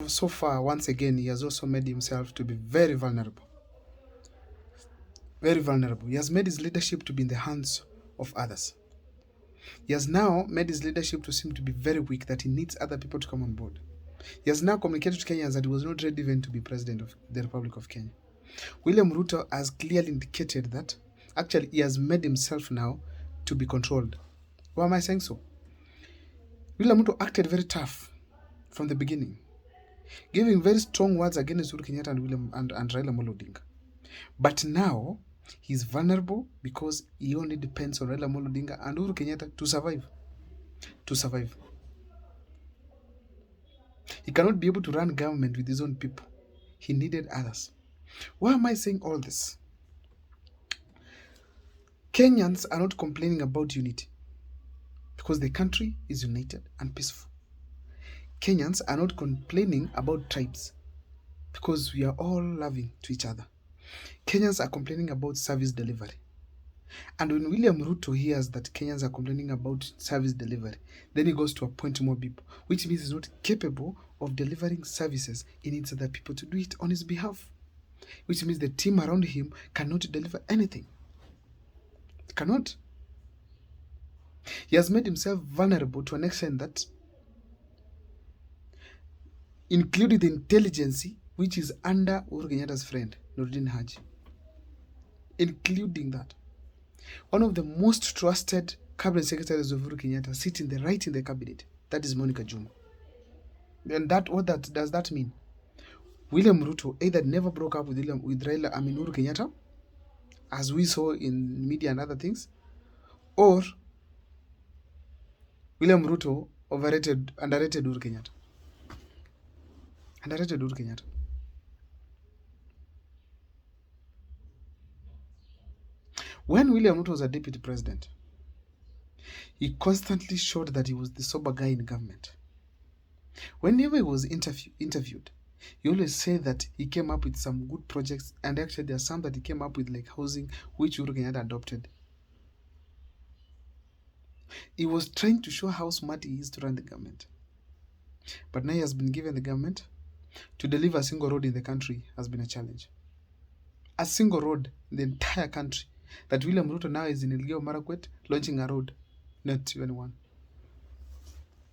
So far, once again, he has also made himself to be very vulnerable. Very vulnerable. He has made his leadership to be in the hands of others. He has now made his leadership to seem to be very weak, that he needs other people to come on board. He has now communicated to Kenyans that he was not ready even to be president of the Republic of Kenya. William Ruto has clearly indicated that actually he has made himself now to be controlled. Why am I saying so? William Ruto acted very tough from the beginning, giving very strong words against Uhuru Kenyatta and Raila Amolo Odinga. But now he's vulnerable because he only depends on Raila Amolo Odinga and Uhuru Kenyatta to survive. To survive. He cannot be able to run government with his own people. He needed others. Why am I saying all this? Kenyans are not complaining about unity because the country is united and peaceful. Kenyans are not complaining about tribes because we are all loving to each other. Kenyans are complaining about service delivery. And when William Ruto hears that Kenyans are complaining about service delivery, then he goes to appoint more people, which means he's not capable of delivering services. He needs other people to do it on his behalf, which means the team around him cannot deliver anything. Cannot. He has made himself vulnerable to an extent that including the intelligence which is under Uhuru Kenyatta's friend, Nordin Haji. Including that. One of the most trusted cabinet secretaries of Uhuru Kenyatta sitting right in the cabinet. That is Monica Juma. And what does that mean? William Ruto either never broke up with Uhuru Kenyatta, as we saw in media and other things, or William Ruto underrated Uhuru Kenyatta. Underrated Uhuru Kenyatta. When William Ruto was a deputy president, he constantly showed that he was the sober guy in government. Whenever he was interviewed, he always said that he came up with some good projects, and actually there are some that he came up with, like housing, which Uhuru Kenyatta adopted. He was trying to show how smart he is to run the government. But now he has been given the government. To deliver a single road in the country has been a challenge. A single road in the entire country. That William Ruto now is in Elgeyo Marakwet launching a road. Not even one.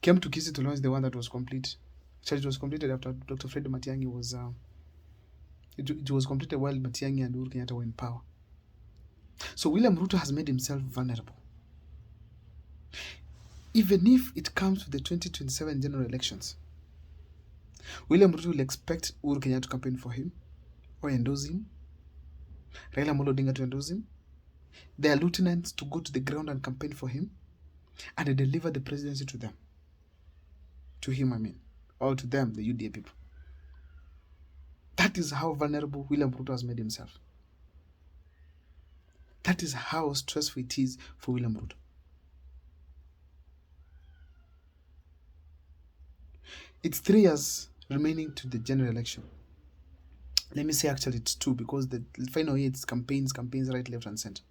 Came to Kisii to launch the one that was complete. Actually, it was completed after Dr. Fred Matiang'i was... It was completed while Matiang'i and Uhuru Kenyatta were in power. So William Ruto has made himself vulnerable. Even if it comes to the 2027 general elections, William Ruto will expect Uhuru Kenyatta to campaign for him or endorse him, Raila Amolo Odinga to endorse him, their lieutenants to go to the ground and campaign for him, and deliver the presidency to them. To him, I mean. Or to them, the UDA people. That is how vulnerable William Ruto has made himself. That is how stressful it is for William Ruto. It's 3 years remaining to the general election. Let me say actually it's 2, because the final year it's campaigns right, left and center.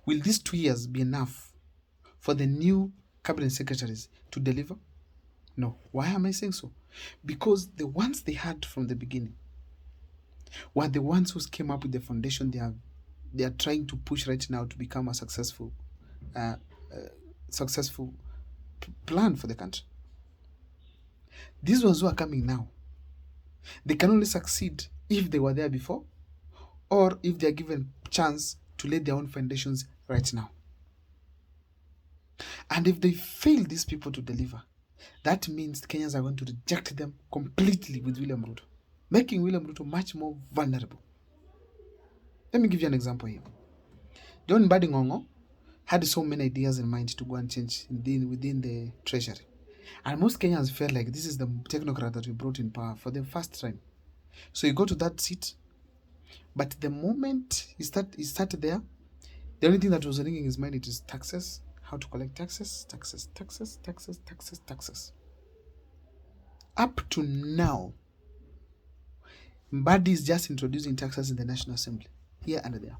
Will these 2 years be enough for the new cabinet secretaries to deliver? No. Why am I saying so? Because the ones they had from the beginning were the ones who came up with the foundation they are trying to push right now to become a successful plan for the country. These ones who are coming now, they can only succeed if they were there before, or if they are given chance to lay their own foundations right now. And if they fail these people to deliver, that means Kenyans are going to reject them completely with William Ruto, making William Ruto much more vulnerable. Let me give you an example here. John Mbadi Ng'ong'o had so many ideas in mind to go and change within the treasury. And most Kenyans felt like this is the technocrat that we brought in power for the first time. So he got to that seat, but the moment he started there, the only thing that was ringing in his mind, it is taxes, how to collect taxes. Up to now, Mbadi is just introducing taxes in the National Assembly, here and there.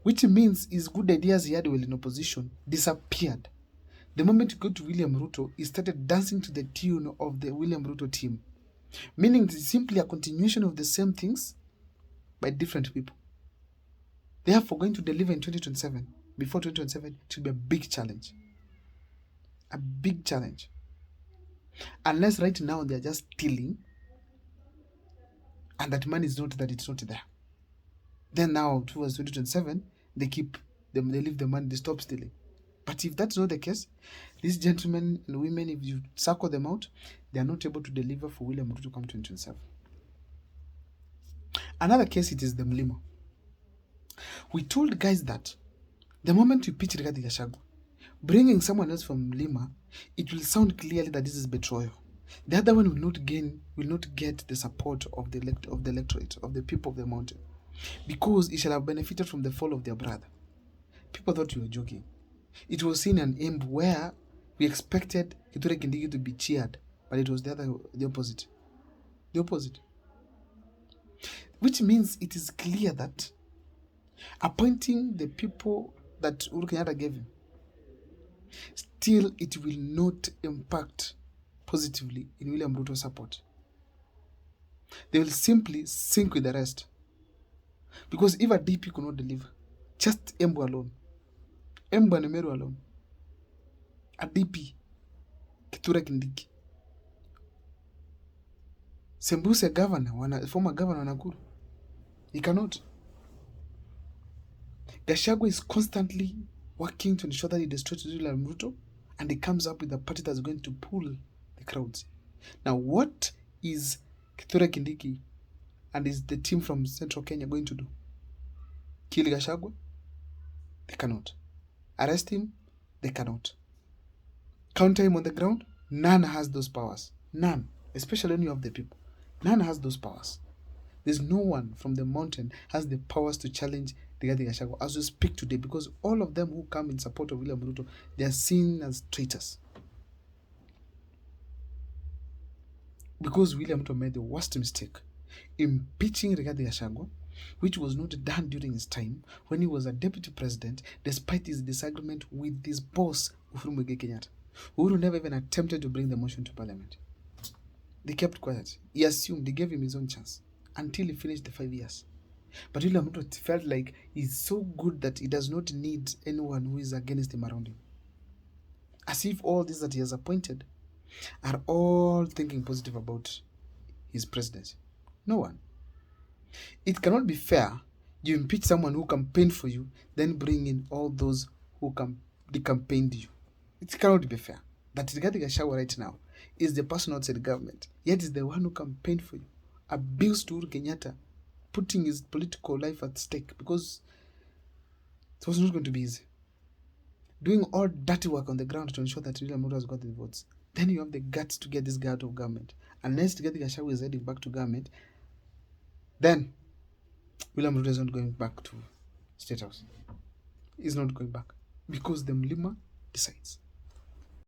Which means his good ideas he had while in opposition disappeared. The moment you go to William Ruto, he started dancing to the tune of the William Ruto team, meaning it's simply a continuation of the same things by different people. Therefore, going to deliver in 2027, before 2027, it will be a big challenge. A big challenge. Unless right now they're just stealing, and that money is not that it's not there. Then now towards 2027, they leave the money, they stop stealing. But if that's not the case, these gentlemen and women, if you circle them out, they are not able to deliver for William Ruto to come 2027. Another case, it is the Mlima. We told guys that the moment we pitch Rigathi Gachagua, bringing someone else from Mlima, it will sound clearly that this is betrayal. The other one will not get the support of the electorate, of the people of the mountain, because it shall have benefited from the fall of their brother. People thought we were joking. It was seen an aim where we expected Kithure Kindiki to be cheered, but it was the opposite. The opposite. Which means it is clear that appointing the people that Uhuru Kenyatta gave him, still it will not impact positively in William Ruto's support. They will simply sink with the rest. Because if a DP could not deliver, just Embu alone, Embu and Meru alone, a DP, Kithure Kindiki, Sembuse governor, former governor Nakuru, he cannot. Gachagua is constantly working to ensure that he destroys William Ruto, and he comes up with a party that's going to pull the crowds. Now, what is Kithure Kindiki and is the team from Central Kenya going to do? Kill Gachagua? They cannot. Arrest him? They cannot. Counter him on the ground? None has those powers. None. Especially any of the people. None has those powers. There's no one from the mountain has the powers to challenge Rigathi Gachagua as we speak today, because all of them who come in support of William Ruto, they are seen as traitors. Because William Ruto made the worst mistake, impeaching Rigathi Gachagua, which was not done during his time when he was a deputy president, despite his disagreement with his boss, Uhuru Muigai Kenyatta. Uhuru never even attempted to bring the motion to parliament. They kept quiet. He assumed, they gave him his own chance until he finished the 5 years. But William Ruto felt like he's so good that he does not need anyone who is against him around him. As if all these that he has appointed are all thinking positive about his presidency. No one. It cannot be fair you impeach someone who campaigned for you, then bring in all those who campaigned you. It cannot be fair. That Rigathi Gachagua right now is the person outside the government, yet is the one who campaigned for you, abused Uhuru Kenyatta, putting his political life at stake, because it was not going to be easy. Doing all dirty work on the ground to ensure that William Ruto has got the votes. Then you have the guts to get this guy out of government. Unless Rigathi Gachagua is heading back to government, then William Ruto is not going back to State House. He's not going back because the Mlima decides.